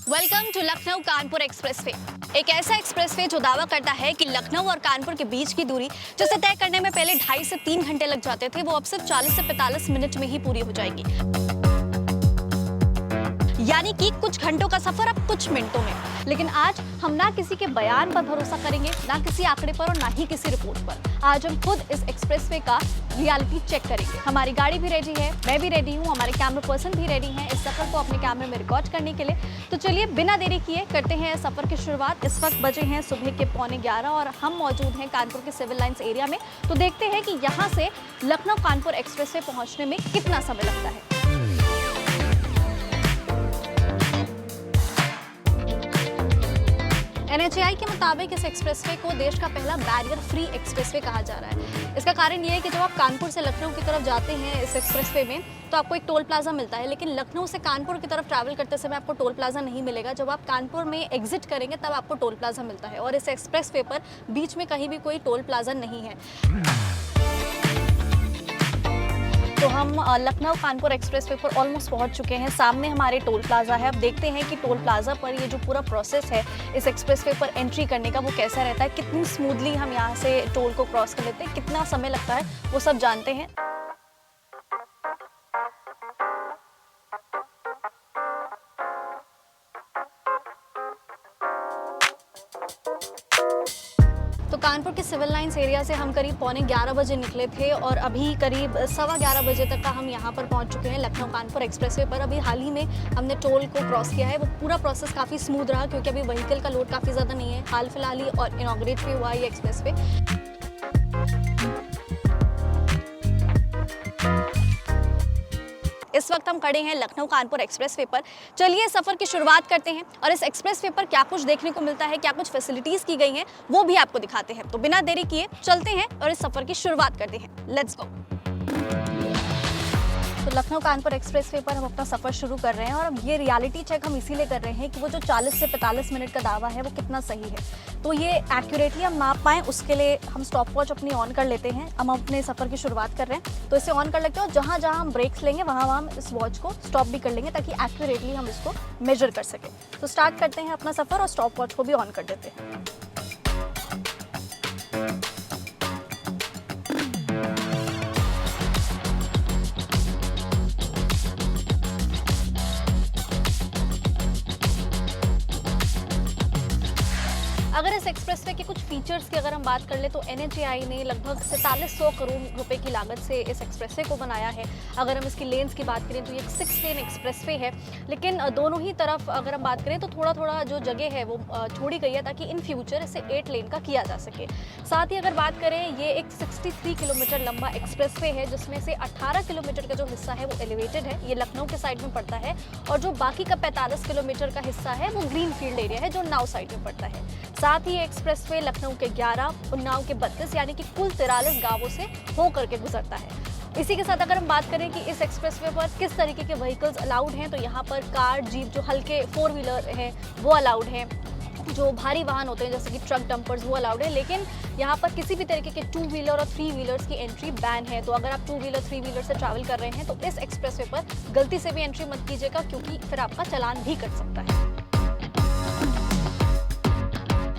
Welcome to Lucknow Kanpur expressway. एक ऐसा expressway जो दावा करता है कि लखनऊ और कानपुर के बीच की दूरी जिसे तय करने में पहले 2.5 से 3 घंटे लग जाते थे, वो अब सिर्फ 40 से 45 मिनट में ही पूरी हो जाएगी। यानी कि कुछ घंटों का सफर अब कुछ मिनटों में। लेकिन आज हम ना किसी के बयान पर भरोसा करेंगे, ना किसी आंकड़े पर और ना ही किसी रिपोर्ट पर। आज हम खुद इस एक्सप्रेसवे का रियलिटी चेक करेंगे। हमारी गाड़ी भी रेडी है, मैं भी रेडी हूँ, हमारे कैमरा पर्सन भी रेडी हैं इस सफर को अपने कैमरे में रिकॉर्ड करने के लिए। तो चलिए बिना देरी किए करते हैं सफर की शुरुआत। इस वक्त बजे हैं सुबह के 11:15 और हम मौजूद हैं कानपुर के सिविल लाइंस एरिया में। तो देखते हैं कि यहाँ से लखनऊ कानपुर एक्सप्रेसवे पहुँचने में कितना समय लगता है। NHAI के मुताबिक इस एक्सप्रेसवे को देश का पहला बैरियर फ्री एक्सप्रेसवे कहा जा रहा है। इसका कारण ये है कि जब आप कानपुर से लखनऊ की तरफ जाते हैं इस एक्सप्रेसवे में तो आपको एक टोल प्लाजा मिलता है, लेकिन लखनऊ से कानपुर की तरफ ट्रैवल करते समय आपको टोल प्लाजा नहीं मिलेगा। जब आप कानपुर में एग्जिट करेंगे तब आपको टोल प्लाजा मिलता है और इस एक्सप्रेसवे पर बीच में कहीं भी कोई टोल प्लाजा नहीं है। तो हम लखनऊ कानपुर एक्सप्रेसवे पर ऑलमोस्ट पहुंच चुके हैं। सामने हमारे टोल प्लाजा है। अब देखते हैं कि टोल प्लाजा पर ये जो पूरा प्रोसेस है इस एक्सप्रेसवे पर एंट्री करने का वो कैसा रहता है, कितनी स्मूथली हम यहाँ से टोल को क्रॉस कर लेते हैं, कितना समय लगता है, वो सब जानते हैं। तो कानपुर के सिविल लाइंस एरिया से हम करीब 11:15 बजे निकले थे और अभी करीब 11:15 बजे तक का हम यहाँ पर पहुँच चुके हैं लखनऊ कानपुर एक्सप्रेसवे पर। अभी हाल ही में हमने टोल को क्रॉस किया है। वो पूरा प्रोसेस काफ़ी स्मूथ रहा क्योंकि अभी व्हीकल का लोड काफ़ी ज़्यादा नहीं है। हाल फिलहाल ही और इनॉग्रेट भी हुआ है ये एक्सप्रेसवे। इस वक्त हम खड़े हैं लखनऊ कानपुर एक्सप्रेसवे पर। चलिए सफ़र की शुरुआत करते हैं और इस एक्सप्रेसवे पर क्या कुछ देखने को मिलता है, क्या कुछ फैसिलिटीज़ की गई हैं, वो भी आपको दिखाते हैं। तो बिना देरी किए चलते हैं और इस सफ़र की शुरुआत करते हैं। Let's go. तो लखनऊ कानपुर एक्सप्रेसवे पर हम अपना सफ़र शुरू कर रहे हैं और अब ये रियलिटी चेक हम इसीलिए कर रहे हैं कि वो जो 40 से 45 मिनट का दावा है वो कितना सही है। तो ये एक्यूरेटली हम माप पाएँ उसके लिए हम स्टॉप वॉच अपनी ऑन कर लेते हैं। हम अपने सफ़र की शुरुआत कर रहे हैं तो इसे ऑन कर लेते हैं और जहाँ जहाँ हम ब्रेक्स लेंगे वहाँ हम इस वॉच को स्टॉप भी कर लेंगे ताकि एक्यूरेटली हम इसको मेजर कर सकें। तो स्टार्ट करते हैं अपना सफ़र और स्टॉप वॉच को भी ऑन कर देते हैं। अगर इस एक्सप्रेसवे के कुछ फीचर्स की अगर हम बात कर ले तो NHAI ने लगभग 4700 करोड़ रुपए की लागत से इस एक्सप्रेसवे को बनाया है। अगर हम इसकी लेन्स की बात करें तो ये 6 लेन एक्सप्रेसवे है, लेकिन दोनों ही तरफ अगर हम बात करें तो थोड़ा थोड़ा जो जगह है वो छोड़ी गई है ताकि इन फ्यूचर इसे 8 लेन का किया जा सके। साथ ही अगर बात करें ये एक 63 किलोमीटर लंबा एक्सप्रेसवे है जिसमें से 18 किलोमीटर का जो हिस्सा है वो एलिवेटेड है, ये लखनऊ के साइड में पड़ता है, और जो बाकी का 45 किलोमीटर का हिस्सा है वो ग्रीन फील्ड एरिया है जो उन्नाव साइड में पड़ता है। साथ ही एक्सप्रेसवे लखनऊ के 11, उन्नाव के 32 यानी कि कुल 43 गांवों से होकर के गुजरता है। इसी के साथ अगर हम बात करें कि इस एक्सप्रेसवे पर किस तरीके के व्हीकल्स अलाउड हैं तो यहाँ पर कार, जीप, जो हल्के 4 व्हीलर हैं वो अलाउड हैं, जो भारी वाहन होते हैं जैसे कि ट्रक, डंपर्स वो अलाउड है, लेकिन यहाँ पर किसी भी तरीके के 2 व्हीलर और 3 व्हीलर्स की एंट्री बैन है। तो अगर आप 2 व्हीलर 3 व्हीलर से ट्रैवल कर रहे हैं तो इस एक्सप्रेसवे पर गलती से भी एंट्री मत कीजिएगा क्योंकि फिर आपका चालान भी कट सकता है।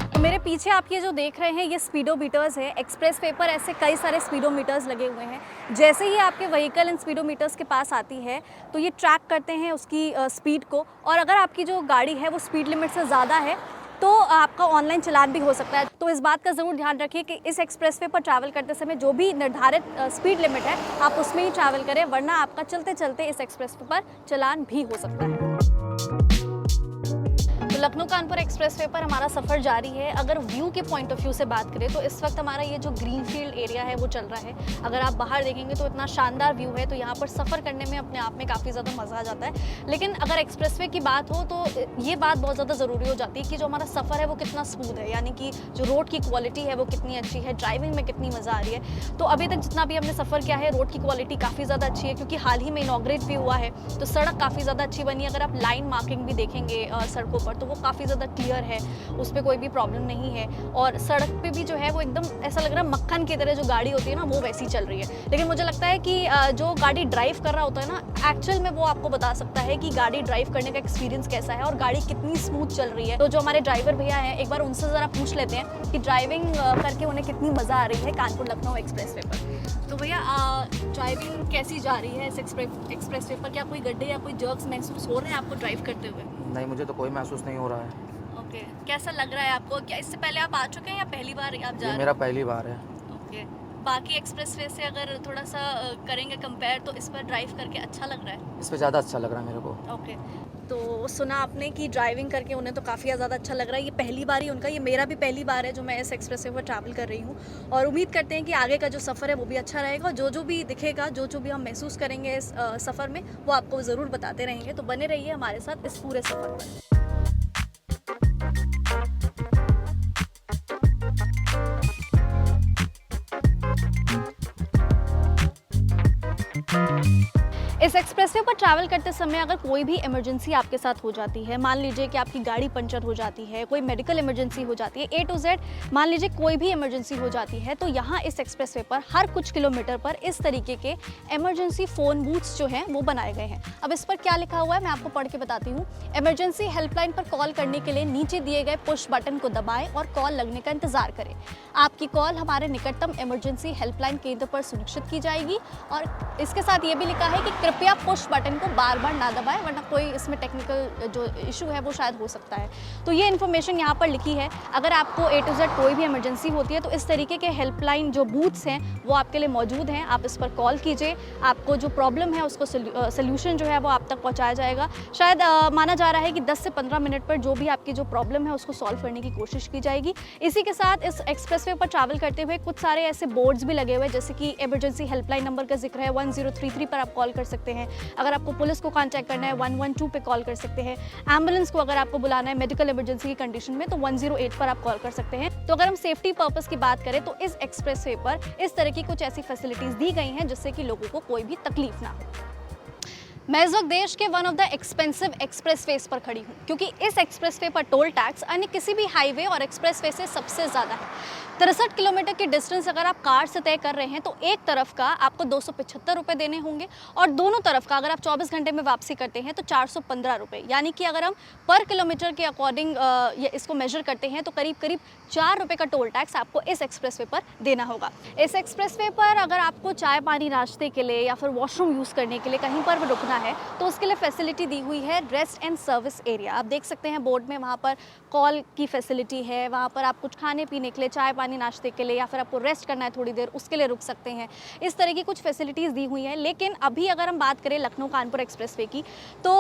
तो मेरे पीछे आप ये जो देख रहे हैं ये स्पीडोमीटर्स हैं। एक्सप्रेसवे पर ऐसे कई सारे स्पीडोमीटर्स लगे हुए हैं। जैसे ही आपके व्हीकल इन स्पीडोमीटर्स के पास आती है तो ये ट्रैक करते हैं उसकी स्पीड को, और अगर आपकी जो गाड़ी है वो स्पीड लिमिट से ज़्यादा है तो आपका ऑनलाइन चालान भी हो सकता है। तो इस बात का ज़रूर ध्यान रखिए कि इस एक्सप्रेसवे पर ट्रैवल करते समय जो भी निर्धारित स्पीड लिमिट है आप उसमें ही ट्रैवल करें, वरना आपका चलते चलते इस एक्सप्रेसवे पर चालान भी हो सकता है। तो लखनऊ कानपुर एक्सप्रेसवे पर हमारा सफ़र जारी है। अगर व्यू के पॉइंट ऑफ व्यू से बात करें तो इस वक्त हमारा ये जो ग्रीन फील्ड एरिया है वो चल रहा है। अगर आप बाहर देखेंगे तो इतना शानदार व्यू है, तो यहाँ पर सफ़र करने में अपने आप में काफ़ी ज़्यादा मज़ा आ जाता है। लेकिन अगर एक्सप्रेसवे की बात हो तो ये बात बहुत ज़्यादा ज़रूरी हो जाती है कि जो हमारा सफ़र है वो कितना स्मूथ है, यानी कि जो रोड की क्वालिटी है वो कितनी अच्छी है, ड्राइविंग में कितनी मज़ा आ रही है। तो अभी तक जितना भी हमने सफ़र किया है रोड की क्वालिटी काफ़ी ज़्यादा अच्छी है क्योंकि हाल ही में इनॉग्रेट भी हुआ है, तो सड़क काफ़ी ज़्यादा अच्छी बनी है। अगर आप लाइन मार्किंग भी देखेंगे सड़कों पर तो वो काफ़ी काफ़ी ज़्यादा क्लियर है, उस पर कोई भी प्रॉब्लम नहीं है। और सड़क पे भी जो है वो एकदम ऐसा लग रहा है मक्खन की तरह जो गाड़ी होती है ना वो वैसी चल रही है। लेकिन मुझे लगता है कि जो गाड़ी ड्राइव कर रहा होता है ना, एक्चुअल में वो आपको बता सकता है कि गाड़ी ड्राइव करने का एक्सपीरियंस कैसा है और गाड़ी कितनी स्मूथ चल रही है। तो जो हमारे ड्राइवर भैया हैं, एक बार उनसे ज़रा पूछ लेते हैं कि ड्राइविंग करके उन्हें कितनी मज़ा आ रही है कानपुर लखनऊ एक्सप्रेस वे पर। तो भैया ड्राइविंग कैसी जा रही है इस एक्सप्रेस वे पर? क्या कोई गड्ढे या कोई जर्क्स महसूस हो रहे हैं आपको ड्राइव करते हुए? नहीं, मुझे तो कोई महसूस नहीं हो रहा है। ओके, कैसा लग रहा है आपको? क्या इससे पहले आप आ चुके हैं या पहली बार आप जा रहे हैं? मेरा पहली बार है। ओके, बाकी एक्सप्रेसवे से अगर थोड़ा सा करेंगे कंपेयर तो इस पर ड्राइव करके अच्छा लग रहा है? इस पे ज़्यादा अच्छा लग रहा है मेरे को। ओके, तो सुना आपने कि ड्राइविंग करके उन्हें तो काफ़ी ज़्यादा अच्छा लग रहा है। ये पहली बार ही उनका, ये मेरा भी पहली बार है जो मैं इस एक्सप्रेसवे पर ट्रैवल कर रही हूँ। और उम्मीद करते हैं कि आगे का जो सफ़र है वो भी अच्छा रहेगा। जो भी दिखेगा, जो भी हम महसूस करेंगे इस सफ़र में, वो आपको ज़रूर बताते रहेंगे। तो बने रहिए हमारे साथ इस पूरे सफ़र पर। इस एक्सप्रेसवे पर ट्रैवल करते समय अगर कोई भी इमरजेंसी आपके साथ हो जाती है, मान लीजिए कि आपकी गाड़ी पंचर हो जाती है, कोई मेडिकल इमरजेंसी हो जाती है, A to Z मान लीजिए कोई भी इमरजेंसी हो जाती है, तो यहाँ इस एक्सप्रेसवे पर हर कुछ किलोमीटर पर इस तरीके के इमरजेंसी फ़ोन बूथ्स जो हैं वो बनाए गए हैं। अब इस पर क्या लिखा हुआ है मैं आपको पढ़ के बताती हूँ। इमरजेंसी हेल्पलाइन पर कॉल करने के लिए नीचे दिए गए पुश बटन को दबाएं और कॉल लगने का इंतजार करें। आपकी कॉल हमारे निकटतम इमरजेंसी हेल्पलाइन केंद्र पर सुनिश्चित की जाएगी। और इसके साथ ये भी लिखा है कि कृपया पुश बटन को बार बार ना दबाएं, वरना कोई इसमें टेक्निकल जो इशू है वो शायद हो सकता है। तो ये इन्फॉर्मेशन यहाँ पर लिखी है। अगर आपको A to Z कोई भी इमरजेंसी होती है तो इस तरीके के हेल्पलाइन जो बूथ्स हैं वो आपके लिए मौजूद हैं। आप इस पर कॉल कीजिए, आपको जो प्रॉब्लम है उसको सोल्यूशन जो है वो आप तक पहुँचाया जाएगा। शायद माना जा रहा है कि 10 से 15 मिनट पर जो भी आपकी जो प्रॉब्लम है उसको सॉल्व करने की कोशिश की जाएगी। इसी के साथ इस एक्सप्रेसवे पर ट्रैवल करते हुए कुछ सारे ऐसे बोर्ड्स भी लगे हुए हैं, जैसे कि इमरजेंसी हेल्पलाइन नंबर का जिक्र है, 1033 पर आप कॉल कर सकते हैं। अगर आपको पुलिस को कांटेक्ट करना है 112 पे कॉल कर सकते हैं। एम्बुलेंस को अगर आपको बुलाना है मेडिकल इमरजेंसी की कंडीशन में तो 108 पर आप कॉल कर सकते हैं। तो अगर हम सेफ्टी पर्पस की बात करें तो इस एक्सप्रेसवे पर इस तरह की कुछ ऐसी फैसिलिटीज दी गई हैं जिससे कि लोगों को कोई भी तकलीफ ना हो। मैं इस वक्त देश के one of the expensive expressways पर खड़ी हूँ, क्योंकि इस एक्सप्रेसवे पर टोल टैक्स अन्य किसी भी हाईवे और एक्सप्रेसवे से सबसे ज़्यादा है। 63 किलोमीटर की डिस्टेंस अगर आप कार से तय कर रहे हैं तो एक तरफ का आपको 275 रुपये देने होंगे और दोनों तरफ का अगर आप 24 घंटे में वापसी करते हैं तो 415 रुपये। यानी कि अगर हम पर किलोमीटर के अकॉर्डिंग इसको मेजर करते हैं तो करीब करीब 4 रुपये का टोल टैक्स आपको इस एक्सप्रेसवे पर देना होगा। इस एक्सप्रेसवे पर अगर आपको चाय पानी नाश्ते के लिए या फिर वॉशरूम यूज़ करने के लिए कहीं पर भी रुकना है तो उसके लिए फैसिलिटी दी हुई है रेस्ट एंड सर्विस एरिया। आप देख सकते हैं बोर्ड में, वहाँ पर कॉल की फैसिलिटी है, वहाँ पर आप कुछ खाने पीने के लिए, चाय पानी नाश्ते के लिए या फिर आपको रेस्ट करना है थोड़ी देर, उसके लिए रुक सकते हैं। इस तरह की कुछ फैसिलिटीज़ दी हुई हैं। लेकिन अभी अगर हम बात करें लखनऊ कानपुर एक्सप्रेसवे की तो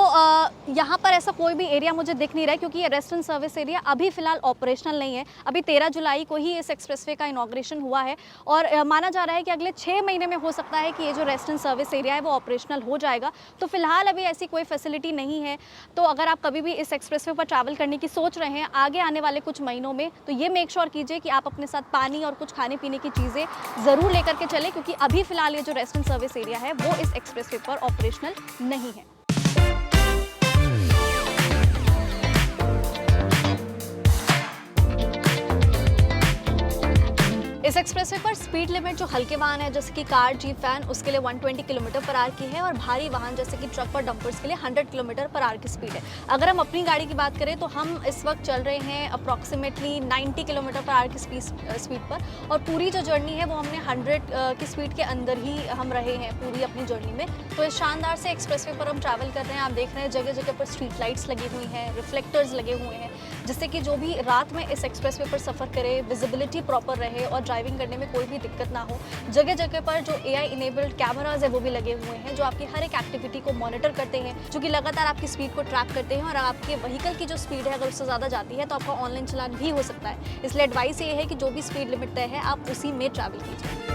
यहाँ पर ऐसा कोई भी एरिया मुझे दिख नहीं रहा है, क्योंकि ये रेस्ट एंड सर्विस एरिया अभी फ़िलहाल ऑपरेशनल नहीं है। अभी 13 जुलाई को ही इस एक्सप्रेसवे का इनॉग्रेशन हुआ है और माना जा रहा है कि अगले 6 महीने में हो सकता है कि ये जो रेस्ट एंड सर्विस एरिया है वो ऑपरेशनल हो जाएगा। तो फिलहाल अभी ऐसी कोई फैसिलिटी नहीं है। तो अगर आप कभी भी इस एक्सप्रेसवे पर ट्रैवल करने की सोच रहे हैं आगे आने वाले कुछ महीनों में, तो ये मेक श्योर कीजिए कि आप अपने साथ पानी और कुछ खाने पीने की चीज़ें ज़रूर लेकर के चलें, क्योंकि अभी फ़िलहाल ये जो रेस्ट एंड सर्विस एरिया है वो इस एक्सप्रेसवे पर ऑपरेशनल नहीं है। इस एक्सप्रेसवे पर स्पीड लिमिट जो हल्के वाहन है जैसे कि कार, जीप, वैन, उसके लिए 120 किलोमीटर पर आवर की है और भारी वाहन जैसे कि ट्रक और डंपर्स के लिए 100 किलोमीटर पर आवर की स्पीड है। अगर हम अपनी गाड़ी की बात करें तो हम इस वक्त चल रहे हैं अप्रॉक्सीमेटली 90 किलोमीटर पर आवर की स्पीड पर, और पूरी जो जर्नी है वो हमने 100 की स्पीड के अंदर ही हम रहे हैं पूरी अपनी जर्नी में। तो इस शानदार से एक्सप्रेसवे पर हम ट्रैवल कर रहे हैं। आप देख रहे हैं जगह जगह पर स्ट्रीट लाइट्स लगी हुई हैं, रिफ्लेक्टर्स लगे हुए हैं, जिससे कि जो भी रात में इस एक्सप्रेसवे पर सफ़र करे विजिबिलिटी प्रॉपर रहे और ड्राइविंग करने में कोई भी दिक्कत ना हो। जगह जगह पर जो AI इनेबल्ड कैमराज है वो भी लगे हुए हैं, जो आपकी हर एक एक्टिविटी को मॉनिटर करते हैं, जो कि लगातार आपकी स्पीड को ट्रैक करते हैं। और आपके व्हीकल की जो स्पीड है अगर उससे ज़्यादा जाती है तो आपका ऑनलाइन चालान भी हो सकता है। इसलिए एडवाइस ये है कि जो भी स्पीड लिमिट तय है आप उसी में ट्रैवल कीजिए।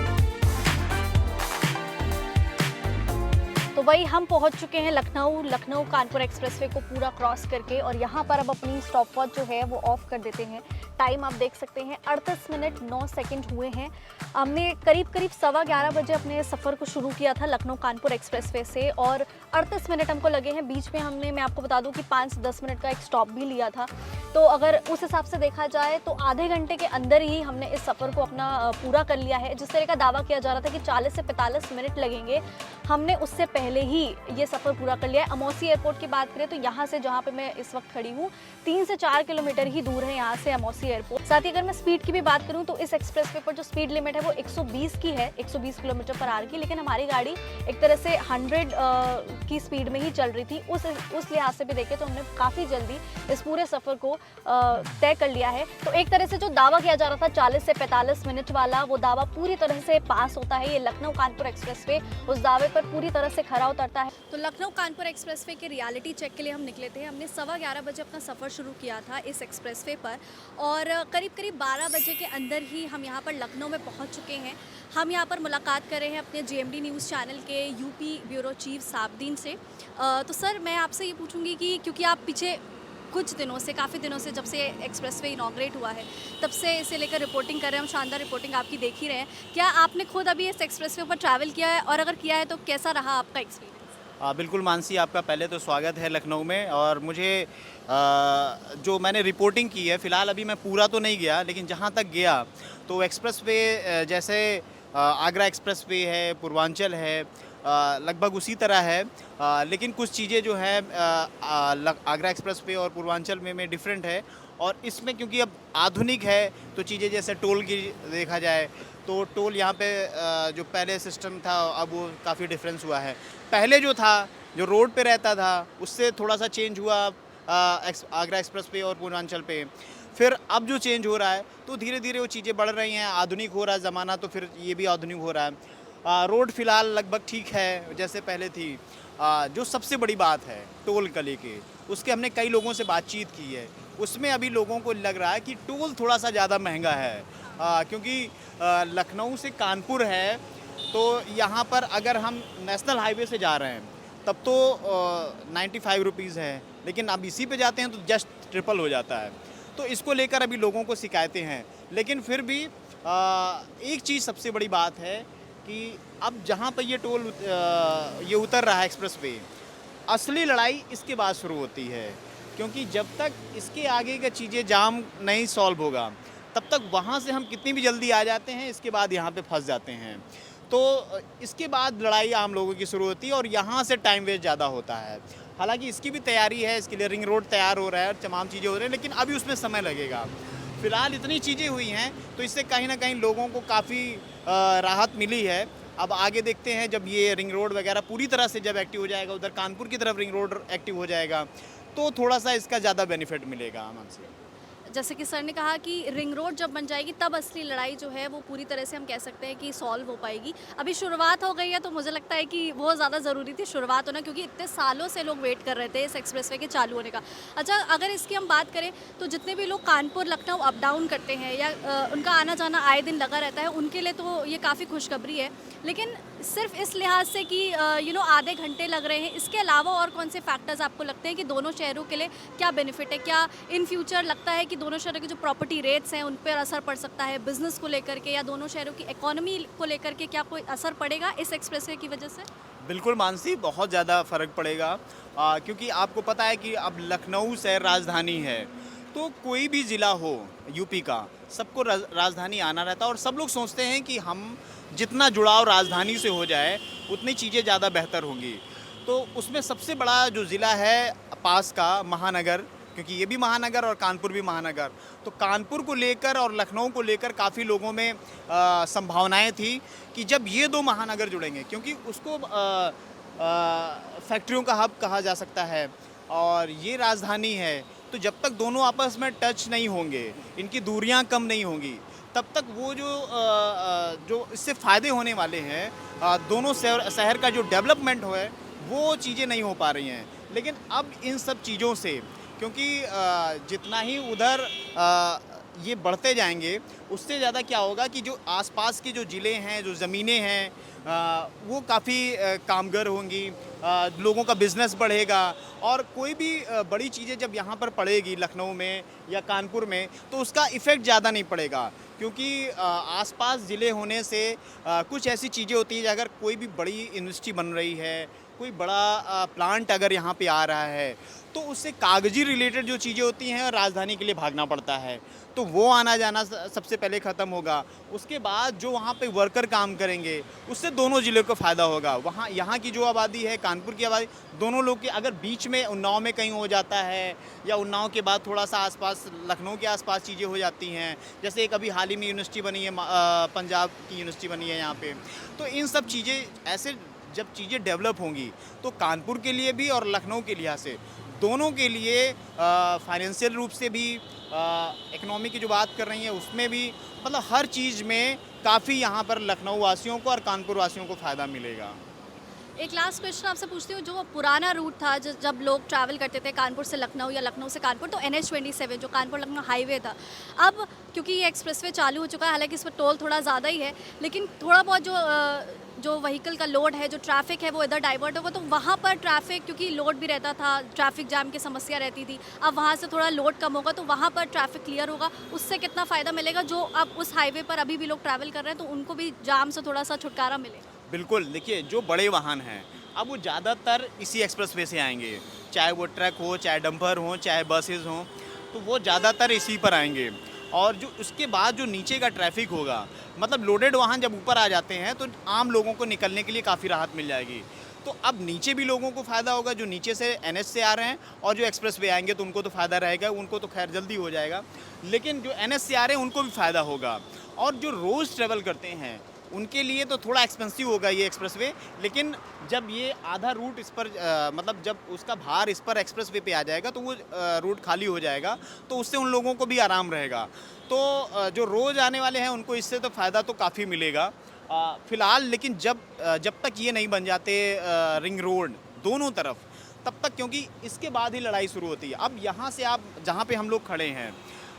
तो वही हम पहुंच चुके हैं लखनऊ कानपुर एक्सप्रेसवे को पूरा क्रॉस करके, और यहाँ पर अब अपनी स्टॉप वॉच जो है वो ऑफ कर देते हैं। टाइम आप देख सकते हैं 38 मिनट 9 सेकंड हुए हैं। हमने करीब 11:15 बजे अपने सफ़र को शुरू किया था लखनऊ कानपुर एक्सप्रेसवे से, और 38 मिनट हमको लगे हैं। बीच में हमने, मैं आपको बता दूं कि 5-10 मिनट का एक स्टॉप भी लिया था। तो अगर उस हिसाब से देखा जाए तो आधे घंटे के अंदर ही हमने इस सफ़र को अपना पूरा कर लिया है। जिस तरह का दावा किया जा रहा था कि 40 से 45 मिनट लगेंगे, हमने उससे पहले ही ये सफ़र पूरा कर लिया है। अमौसी एयरपोर्ट की बात करें तो यहाँ से जहाँ पे मैं इस वक्त खड़ी हूँ 3 से 4 किलोमीटर ही दूर है यहाँ से अमौसी एयरपोर्ट। साथ ही अगर मैं स्पीड की भी बात करूँ तो इस एक्सप्रेसवे पर जो स्पीड लिमिट है वो 120 की है, 120 किलोमीटर पर आवर की, लेकिन हमारी गाड़ी एक तरह से 100 की स्पीड में ही चल रही थी। उस लिहाज से भी देखें तो हमने काफ़ी जल्दी इस पूरे सफ़र को तय कर लिया है। तो एक तरह से जो दावा किया जा रहा था 40 से 45 मिनट वाला, वो दावा पूरी तरह से पास होता है। ये लखनऊ कानपुर एक्सप्रेसवे उस दावे पर पूरी तरह से खरा उतरता है। तो लखनऊ कानपुर एक्सप्रेसवे के रियलिटी चेक के लिए हम निकले थे। हमने 11:15 बजे अपना सफ़र शुरू किया था इस एक्सप्रेसवे पर और करीब 12 बजे के अंदर ही हम यहाँ पर लखनऊ में पहुँच चुके हैं। हम यहाँ पर मुलाकात कर रहे हैं अपने JMD न्यूज़ चैनल के यूपी ब्यूरो चीफ साबदीन से। तो सर, मैं आपसे ये पूछूंगी कि क्योंकि आप पीछे कुछ दिनों से, काफ़ी दिनों से, जब से एक्सप्रेसवे इनॉग्रेट हुआ है तब से इसे लेकर रिपोर्टिंग कर रहे हैं हम। शानदार रिपोर्टिंग आपकी देख ही रहे हैं। क्या आपने खुद अभी इस एक्सप्रेसवे पर ट्रैवल किया है, और अगर किया है तो कैसा रहा आपका एक्सपीरियंस? बिल्कुल मानसी, आपका पहले तो स्वागत है लखनऊ में। और मुझे जो मैंने रिपोर्टिंग की है, फ़िलहाल अभी मैं पूरा तो नहीं गया, लेकिन जहाँ तक गया तो एक्सप्रेसवे जैसे आगरा एक्सप्रेसवे है, पूर्वांचल है, लगभग उसी तरह है। लेकिन कुछ चीज़ें जो है आगरा एक्सप्रेसवे और पूर्वांचल में डिफरेंट है। और इसमें क्योंकि अब आधुनिक है तो चीज़ें जैसे टोल की देखा जाए तो टोल यहाँ पे जो पहले सिस्टम था अब वो काफ़ी डिफरेंस हुआ है। पहले जो था, जो रोड पे रहता था, उससे थोड़ा सा चेंज हुआ आगरा एक्सप्रेस पे और पूर्वांचल पे। फिर अब जो चेंज हो रहा है तो धीरे धीरे वो चीज़ें बढ़ रही हैं, आधुनिक हो रहा है ज़माना, तो फिर ये भी आधुनिक हो रहा है। रोड फ़िलहाल लगभग ठीक है जैसे पहले थी। जो सबसे बड़ी बात है टोल का लेके, उसके हमने कई लोगों से बातचीत की है, उसमें अभी लोगों को लग रहा है कि टोल थोड़ा सा ज़्यादा महंगा है। क्योंकि लखनऊ से कानपुर है तो यहाँ पर अगर हम नेशनल हाईवे से जा रहे हैं तब तो 95 रुपीज़ है, लेकिन अब इसी पे जाते हैं तो जस्ट ट्रिपल हो जाता है। तो इसको लेकर अभी लोगों को शिकायतें हैं। लेकिन फिर भी एक चीज़ सबसे बड़ी बात है कि अब जहाँ पर ये टोल ये उतर रहा है एक्सप्रेस पे, असली लड़ाई इसके बाद शुरू होती है। क्योंकि जब तक इसके आगे का चीज़ें जाम नहीं सॉल्व होगा तब तक वहाँ से हम कितनी भी जल्दी आ जाते हैं, इसके बाद यहाँ पे फंस जाते हैं। तो इसके बाद लड़ाई आम लोगों की शुरू होती है और यहाँ से टाइम वेस्ट ज़्यादा होता है। हालांकि इसकी भी तैयारी है, इसके लिए रिंग रोड तैयार हो रहा है और तमाम चीज़ें हो रही हैं, लेकिन अभी उसमें समय लगेगा। फ़िलहाल इतनी चीज़ें हुई हैं तो इससे कहीं ना कहीं लोगों को काफ़ी राहत मिली है। अब आगे देखते हैं जब ये रिंग रोड वगैरह पूरी तरह से जब एक्टिव हो जाएगा, उधर कानपुर की तरफ रिंग रोड एक्टिव हो जाएगा तो थोड़ा सा इसका ज़्यादा बेनिफिट मिलेगा अमन से। जैसे कि सर ने कहा कि रिंग रोड जब बन जाएगी तब असली लड़ाई जो है वो पूरी तरह से हम कह सकते हैं कि सॉल्व हो पाएगी। अभी शुरुआत हो गई है तो मुझे लगता है कि बहुत ज़्यादा ज़रूरी थी शुरुआत होना, क्योंकि इतने सालों से लोग वेट कर रहे थे इस एक्सप्रेसवे के चालू होने का। अच्छा, अगर इसकी हम बात करें तो जितने भी लोग कानपुर लखनऊ अप डाउन करते हैं या उनका आना जाना आए दिन लगा रहता है, उनके लिए तो ये काफ़ी खुशखबरी है। लेकिन सिर्फ इस लिहाज से कि आधे घंटे लग रहे हैं, इसके अलावा और कौन से फैक्टर्स आपको लगते हैं कि दोनों शहरों के लिए क्या बेनिफिट है? क्या इन फ्यूचर लगता है कि दोनों शहरों के जो प्रॉपर्टी रेट्स हैं उन पर असर पड़ सकता है, बिजनेस को लेकर के, या दोनों शहरों की इकोनॉमी को लेकर के क्या कोई असर पड़ेगा इस एक्सप्रेसवे की वजह से? बिल्कुल मानसी, बहुत ज़्यादा फ़र्क पड़ेगा। क्योंकि आपको पता है कि अब लखनऊ शहर राजधानी है, तो कोई भी ज़िला हो यूपी का, सबको राजधानी आना रहता है और सब लोग सोचते हैं कि हम जितना जुड़ाव राजधानी से हो जाए उतनी चीज़ें ज़्यादा बेहतर होंगी। तो उसमें सबसे बड़ा जो ज़िला है पास का महानगर, क्योंकि ये भी महानगर और कानपुर भी महानगर, तो कानपुर को लेकर और लखनऊ को लेकर काफ़ी लोगों में संभावनाएं थी कि जब ये दो महानगर जुड़ेंगे, क्योंकि उसको फैक्ट्रियों का हब कहा जा सकता है और ये राजधानी है, तो जब तक दोनों आपस में टच नहीं होंगे, इनकी दूरियां कम नहीं होंगी, तब तक वो जो इससे फ़ायदे होने वाले हैं, दोनों शहर का जो डेवलपमेंट है वो चीज़ें नहीं हो पा रही हैं। लेकिन अब इन सब चीज़ों से, क्योंकि जितना ही उधर ये बढ़ते जाएंगे उससे ज़्यादा क्या होगा कि जो आसपास के जो ज़िले हैं, जो ज़मीनें हैं, वो काफ़ी कामगर होंगी, लोगों का बिज़नेस बढ़ेगा और कोई भी बड़ी चीज़ें जब यहाँ पर पड़ेगी लखनऊ में या कानपुर में तो उसका इफ़ेक्ट ज़्यादा नहीं पड़ेगा, क्योंकि आसपास ज़िले होने से कुछ ऐसी चीज़ें होती हैं, अगर कोई भी बड़ी यूनिवर्सिटी बन रही है, कोई बड़ा प्लांट अगर यहाँ पे आ रहा है तो उससे कागजी रिलेटेड जो चीज़ें होती हैं राजधानी के लिए भागना पड़ता है, तो वो आना जाना सबसे पहले ख़त्म होगा। उसके बाद जो वहाँ पे वर्कर काम करेंगे उससे दोनों ज़िलों को फ़ायदा होगा। वहाँ यहाँ की जो आबादी है, कानपुर की आबादी, दोनों लोग की अगर बीच में उन्नाव में कहीं हो जाता है या उन्नाव के बाद थोड़ा सा आसपास लखनऊ के आसपास चीज़ें हो जाती हैं, जैसे एक अभी हाल ही में यूनिवर्सिटी बनी है, पंजाब की यूनिवर्सिटी बनी है यहाँ पे, तो इन सब चीज़ें ऐसे जब चीज़ें डेवलप होंगी तो कानपुर के लिए भी और लखनऊ के लिहाज से दोनों के लिए फाइनेंशियल रूप से भी, इकोनॉमी की जो बात कर रही हैं उसमें भी, मतलब हर चीज़ में काफ़ी यहाँ पर लखनऊ वासियों को और कानपुर वासियों को फ़ायदा मिलेगा। एक लास्ट क्वेश्चन आपसे पूछती हूँ, जो पुराना रूट था जब लोग ट्रैवल करते थे कानपुर से लखनऊ या लखनऊ से कानपुर, तो NH27 जो कानपुर लखनऊ हाईवे था, अब क्योंकि ये एक्सप्रेसवे चालू हो चुका है, हालांकि इस पर टोल थोड़ा ज़्यादा ही है, लेकिन थोड़ा बहुत जो व्हीकल का लोड है, जो ट्रैफिक है वो इधर डाइवर्ट होगा, तो वहाँ पर ट्रैफिक, क्योंकि लोड भी रहता था, ट्रैफिक जाम की समस्या रहती थी, अब वहाँ से थोड़ा लोड कम होगा तो वहाँ पर ट्रैफिक क्लियर होगा, उससे कितना फ़ायदा मिलेगा? जो अब उस हाईवे पर अभी भी लोग ट्रैवल कर रहे हैं तो उनको भी जाम से थोड़ा सा छुटकारा मिलेगा। बिल्कुल, देखिए जो बड़े वाहन हैं अब वो ज़्यादातर इसी एक्सप्रेसवे से आएंगे, चाहे वो ट्रक हो, चाहे डंपर हो, चाहे बसेस हों, तो वो ज़्यादातर इसी पर आएंगे। और जो उसके बाद जो नीचे का ट्रैफिक होगा, मतलब लोडेड वाहन जब ऊपर आ जाते हैं तो आम लोगों को निकलने के लिए काफ़ी राहत मिल जाएगी। तो अब नीचे भी लोगों को फ़ायदा होगा, जो नीचे से NH से आ रहे हैं, और जो एक्सप्रेसवे आएंगे तो उनको तो फ़ायदा रहेगा, उनको तो खैर जल्दी हो जाएगा, लेकिन जो NH से आ रहे हैं उनको भी फ़ायदा होगा। और जो रोज़ ट्रेवल करते हैं उनके लिए तो थोड़ा एक्सपेंसिव होगा ये एक्सप्रेसवे, लेकिन जब ये आधा रूट इस पर मतलब जब उसका भार इस पर एक्सप्रेसवे पे आ जाएगा तो वो रूट खाली हो जाएगा, तो उससे उन लोगों को भी आराम रहेगा। तो जो रोज़ आने वाले हैं उनको इससे तो फ़ायदा तो काफ़ी मिलेगा फ़िलहाल। लेकिन जब तक ये नहीं बन जाते रिंग रोड दोनों तरफ, तब तक, क्योंकि इसके बाद ही लड़ाई शुरू होती है। अब यहाँ से आप जहाँ पे हम लोग खड़े हैं,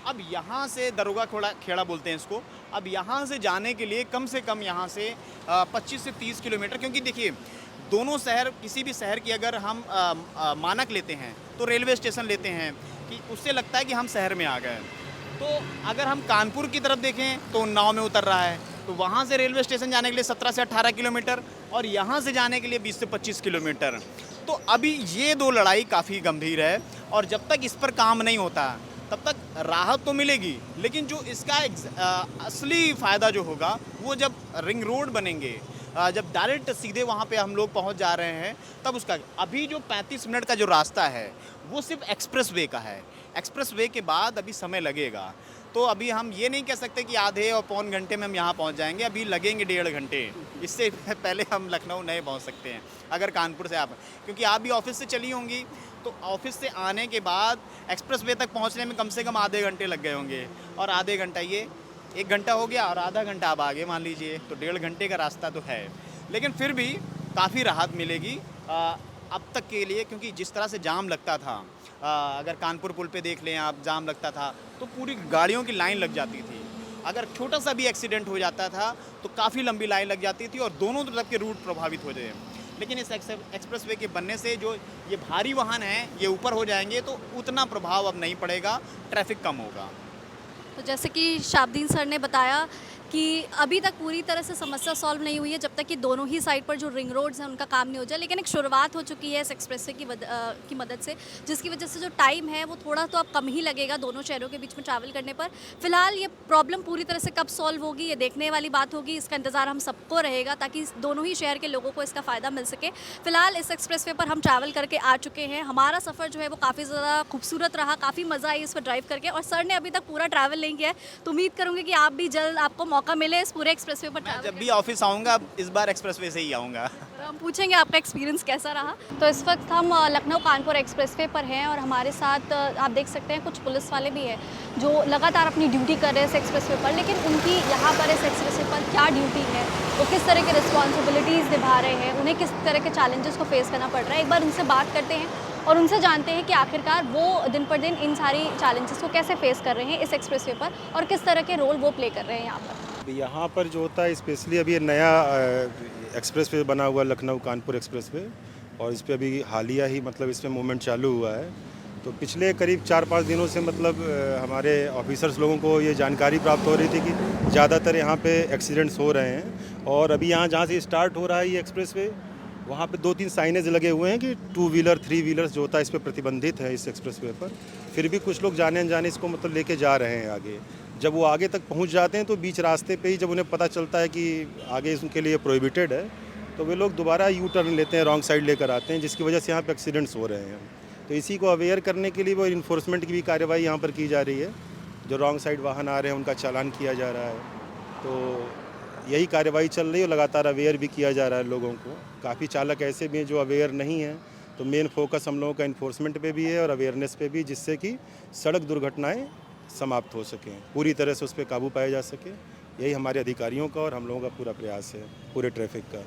अब यहाँ से दरोगा खेड़ा बोलते हैं इसको, अब यहाँ से जाने के लिए कम से कम यहाँ से 25 से 30 किलोमीटर, क्योंकि देखिए दोनों शहर, किसी भी शहर की अगर हम मानक लेते हैं तो रेलवे स्टेशन लेते हैं कि उससे लगता है कि हम शहर में आ गए। तो अगर हम कानपुर की तरफ देखें तो उन्नाव में उतर रहा है, तो वहाँ से रेलवे स्टेशन जाने के लिए 17 से 18 किलोमीटर और यहाँ से जाने के लिए 20 से 25 किलोमीटर। तो अभी ये दो लड़ाई काफ़ी गंभीर है, और जब तक इस पर काम नहीं होता तब तक राहत तो मिलेगी, लेकिन जो इसका असली फ़ायदा जो होगा वो जब रिंग रोड बनेंगे, जब डायरेक्ट सीधे वहाँ पे हम लोग पहुँच जा रहे हैं, तब उसका, अभी जो 35 मिनट का जो रास्ता है वो सिर्फ एक्सप्रेसवे का है। एक्सप्रेसवे के बाद अभी समय लगेगा, तो अभी हम ये नहीं कह सकते कि आधे और पौन घंटे में हम यहाँ पहुँच जाएंगे, अभी लगेंगे 1.5 घंटे। इससे पहले हम लखनऊ नहीं पहुँच सकते हैं अगर कानपुर से आप, क्योंकि आप भी ऑफिस से चली होंगी, तो ऑफिस से आने के बाद एक्सप्रेसवे तक पहुँचने में कम से कम आधे घंटे लग गए होंगे, और आधे घंटा ये 1 घंटा हो गया और आधा घंटा आप आगे मान लीजिए, तो 1.5 घंटे का रास्ता तो है। लेकिन फिर भी काफ़ी राहत मिलेगी अब तक के लिए, क्योंकि जिस तरह से जाम लगता था, अगर कानपुर पुल पे देख लें आप, जाम लगता था तो पूरी गाड़ियों की लाइन लग जाती थी। अगर छोटा सा भी एक्सीडेंट हो जाता था तो काफ़ी लंबी लाइन लग जाती थी और दोनों तरफ के रूट प्रभावित हो जाए। लेकिन इस एक्सप्रेसवे के बनने से जो ये भारी वाहन हैं ये ऊपर हो जाएंगे, तो उतना प्रभाव अब नहीं पड़ेगा, ट्रैफिक कम होगा। तो जैसे कि शाब्दीन सर ने बताया कि अभी तक पूरी तरह से समस्या सॉल्व नहीं हुई है जब तक कि दोनों ही साइड पर जो रिंग रोड्स हैं उनका काम नहीं हो जाए, लेकिन एक शुरुआत हो चुकी है इस एक्सप्रेसवे की मदद से, जिसकी वजह से जो टाइम है वो थोड़ा तो अब कम ही लगेगा दोनों शहरों के बीच में ट्रैवल करने पर। फिलहाल ये प्रॉब्लम पूरी तरह से कब सॉल्व होगी ये देखने वाली बात होगी, इसका इंतज़ार हम सबको रहेगा ताकि दोनों ही शहर के लोगों को इसका फ़ायदा मिल सके। फिलहाल इस एक्सप्रेसवे पर हम ट्रैवल करके आ चुके हैं, हमारा सफ़र जो है वो काफ़ी ज़्यादा खूबसूरत रहा, काफ़ी मज़ा आई इस पर ड्राइव करके, और सर ने अभी तक पूरा ट्रैवल नहीं किया है, तो उम्मीद करूँगी कि आप भी जल्द आपको मौका मिले इस पूरे एक्सप्रेसवे पर मैं ट्रैवल जब भी ऑफिस आऊँगा इस बार एक्सप्रेसवे से ही आऊँगा। हम पूछेंगे आपका एक्सपीरियंस कैसा रहा। तो इस वक्त हम लखनऊ कानपुर एक्सप्रेसवे पर हैं और हमारे साथ आप देख सकते हैं कुछ पुलिस वाले भी हैं जो लगातार अपनी ड्यूटी कर रहे हैं इस एक्सप्रेसवे पर, लेकिन उनकी यहाँ पर इस एक्सप्रेसवे पर क्या ड्यूटी है, वो किस तरह की रिस्पॉन्सिबिलिटीज़ निभा रहे हैं, उन्हें किस तरह के चैलेंजेस को फेस करना पड़ रहा है, एक बार उनसे बात करते हैं और उनसे जानते हैं कि आखिरकार वो दिन पर दिन इन सारी चैलेंजेस को कैसे फेस कर रहे हैं इस एक्सप्रेसवे पर और किस तरह के रोल वो प्ले कर रहे हैं यहाँ पर। यहाँ पर जो होता है स्पेशली अभी ये नया एक्सप्रेसवे बना हुआ लखनऊ कानपुर एक्सप्रेसवे, और इस पर अभी हालिया ही मतलब इसमें मूवमेंट चालू हुआ है। तो पिछले करीब 4-5 दिनों से मतलब हमारे ऑफिसर्स लोगों को ये जानकारी प्राप्त हो रही थी कि ज़्यादातर यहाँ पे एक्सीडेंट्स हो रहे हैं, और अभी यहाँ जहाँ से स्टार्ट हो रहा है ये एक्सप्रेसवे वहाँ पे 2-3 साइनेज लगे हुए हैं कि 2 व्हीलर 3 व्हीलर्स जो होता है इस पे प्रतिबंधित है इस एक्सप्रेसवे पर। फिर भी कुछ लोग जाने अनजाने इसको मतलब लेके जा रहे हैं आगे। जब वो आगे तक पहुँच जाते हैं तो बीच रास्ते पे ही जब उन्हें पता चलता है कि आगे उनके लिए प्रोहिबिटेड है, तो वे लोग दोबारा यू टर्न लेते हैं, रॉन्ग साइड लेकर आते हैं, जिसकी वजह से यहाँ पे एक्सीडेंट्स हो रहे हैं। तो इसी को अवेयर करने के लिए वो इन्फोर्समेंट की भी कार्रवाई यहाँ पर की जा रही है। जो रॉन्ग साइड वाहन आ रहे हैं उनका चालान किया जा रहा है। तो यही कार्रवाई चल रही है और लगातार अवेयर भी किया जा रहा है लोगों को। काफ़ी चालक ऐसे भी हैं जो अवेयर नहीं हैं, तो मेन फोकस हम लोगों का इन्फोर्समेंट पे भी है और अवेयरनेस पे भी, जिससे कि सड़क दुर्घटनाएं समाप्त हो सकें, पूरी तरह से उस पर काबू पाया जा सके। यही हमारे अधिकारियों का और हम लोगों का पूरा प्रयास है, पूरे ट्रैफिक का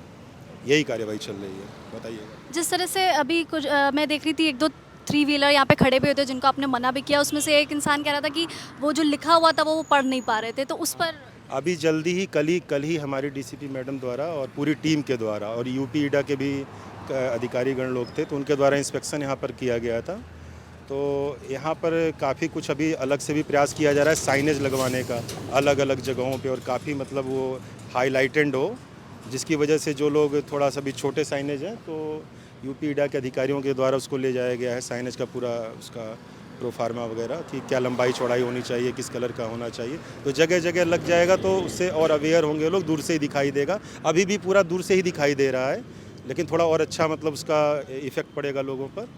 यही कार्रवाई चल रही है। बताइएगा। जिस तरह से अभी कुछ मैं देख रही थी 1-2 3 व्हीलर यहाँ पे खड़े भी होते जिनको आपने मना भी किया, उसमें से एक इंसान कह रहा था कि वो जो लिखा हुआ था वो पढ़ नहीं पा रहे थे, तो उस पर अभी जल्दी ही कल ही हमारी डीसीपी मैडम द्वारा और पूरी टीम के द्वारा और यूपी ईडा के भी अधिकारीगण लोग थे, तो उनके द्वारा इंस्पेक्शन यहाँ पर किया गया था। तो यहाँ पर काफ़ी कुछ अभी अलग से भी प्रयास किया जा रहा है साइनेज लगवाने का अलग अलग जगहों पे, और काफ़ी मतलब वो हाईलाइटेड हो, जिसकी वजह से जो लोग थोड़ा सा भी छोटे साइनेज हैं तो यूपी ईडा के अधिकारियों के द्वारा उसको ले जाया गया है, साइनेज का पूरा उसका प्रोफार्मा वगैरह कि क्या लंबाई चौड़ाई होनी चाहिए, किस कलर का होना चाहिए, तो जगह जगह लग जाएगा, तो उससे और अवेयर होंगे लोग, दूर से ही दिखाई देगा। अभी भी पूरा दूर से ही दिखाई दे रहा है, लेकिन थोड़ा और अच्छा मतलब उसका इफ़ेक्ट पड़ेगा लोगों पर,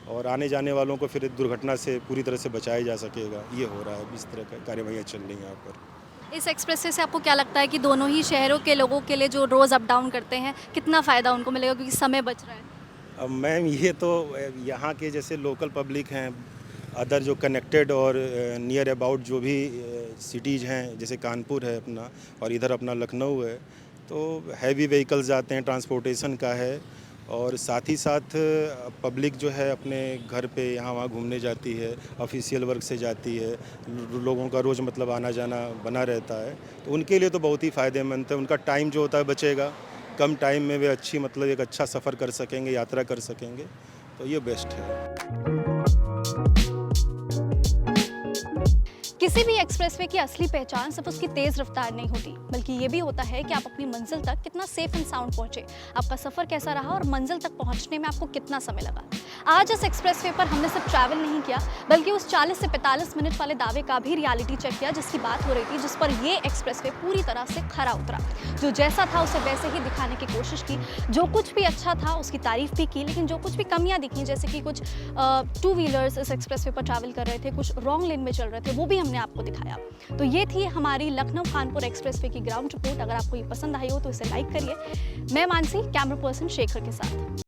और आने जाने वालों को फिर दुर्घटना से पूरी तरह से बचाया जा सकेगा। ये हो रहा है, इस तरह का कार्रवाइयाँ चल रही हैं यहाँ पर। इस एक्सप्रेसवे से आपको क्या लगता है कि दोनों ही शहरों के लोगों के लिए जो रोज़ अप डाउन करते हैं कितना फ़ायदा उनको मिलेगा, क्योंकि समय बच रहा है? अब मैम ये तो यहाँ के जैसे लोकल पब्लिक हैं, अदर जो कनेक्टेड और नियर अबाउट जो भी सिटीज़ हैं, जैसे कानपुर है अपना और इधर अपना लखनऊ है, तो हैवी व्हीकल्स जाते हैं, ट्रांसपोर्टेशन का है, और साथ ही साथ पब्लिक जो है अपने घर पे यहाँ वहाँ घूमने जाती है, ऑफिशियल वर्क से जाती है, लोगों का रोज़ मतलब आना जाना बना रहता है, तो उनके लिए तो बहुत ही फ़ायदेमंद है। उनका टाइम जो होता है बचेगा, कम टाइम में वे अच्छी मतलब एक अच्छा सफ़र कर सकेंगे, यात्रा कर सकेंगे, तो ये बेस्ट है। किसी भी एक्सप्रेसवे की असली पहचान सिर्फ उसकी तेज रफ्तार नहीं होती, बल्कि ये भी होता है कि आप अपनी मंजिल तक कितना सेफ एंड साउंड पहुंचे, आपका सफर कैसा रहा और मंजिल तक पहुंचने में आपको कितना समय लगा। आज इस एक्सप्रेसवे पर हमने सिर्फ ट्रैवल नहीं किया, बल्कि उस 40 से 45 मिनट वाले दावे का भी रियलिटी चेक किया जिसकी बात हो रही थी, जिस पर ये एक्सप्रेसवे पूरी तरह से खरा उतरा। जो जैसा था उसे वैसे ही दिखाने की कोशिश की, जो कुछ भी अच्छा था उसकी तारीफ भी की, लेकिन जो कुछ भी कमियां दिखी, जैसे कि कुछ 2 व्हीलर्स इस एक्सप्रेसवे पर ट्रैवल कर रहे थे, कुछ रॉन्ग लेन में चल रहे थे, वो भी हमने आपको दिखाया। तो ये थी हमारी लखनऊ कानपुर एक्सप्रेसवे की ग्राउंड रिपोर्ट। अगर आपको ये पसंद आई हो तो इसे लाइक करिए। मैं मानसी, कैमरा पर्सन शेखर के साथ।